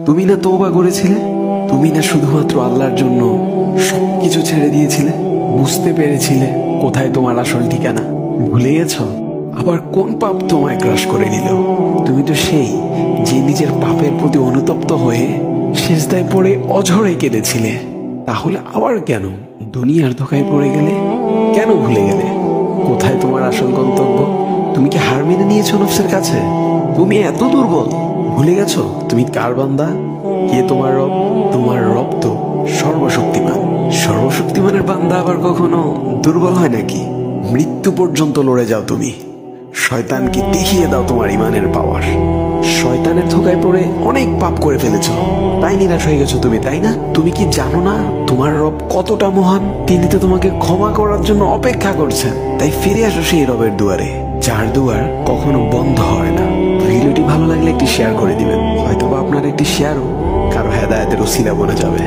তুমি না তওবা করেছিলে? তুমি না শুধুমাত্র আল্লাহর জন্য সবকিছু ছেড়ে দিয়েছিলে? বুঝতে পেরেছিলে কোথায় তোমার আসল ঠিকানা? ভুলে গেছো? আবার কোন পাপ তোমায় গ্রাস করে নিল? তুমি তো সেই যে নিজের পাপের প্রতি অনুতপ্ত হয়ে সিজদায় পড়ে অঝরে কেঁদেছিলে। তাহলে আবার কেন দুনিয়ার ধোঁকায় পড়ে গেলে? কেন ভুলে গেলে কোথায় তোমার আসল গন্তব্য? তুমি কি হার মেনে নিয়েছো নফসের কাছে? তুমি এত দুর্বল, ভুলে গেছো তুমি কার বান্দা? কে তোমার রব? তোমার রব তো সর্বশক্তিমান। সর্বশক্তিমানের বান্দা আবার কখনো দুর্বল হয় নাকি? মৃত্যু পর্যন্ত লড়ে যাও তুমি। শয়তানকে দেখিয়ে দাও তোমার ইমানের পাওয়ার। শয়তানের ধোঁকায় পড়ে অনেক পাপ করে ফেলেছো, তাই নিরাশ হয়ে গেছো তুমি, তাই না? তুমি কি জানো না তোমার রব কতটা মহান? তিনি তো তোমাকে ক্ষমা করার জন্য অপেক্ষা করছেন। তাই ফিরে আসো সেই রবের দুয়ারে, যার দুয়ার কখনো বন্ধ হয় না। ভিডিওটি ভালো লাগলে একটি শেয়ার করে দিবেন, হয়তোবা আপনার একটি শেয়ারও কারো হেদায়েতের উসিলা বনে যাবে।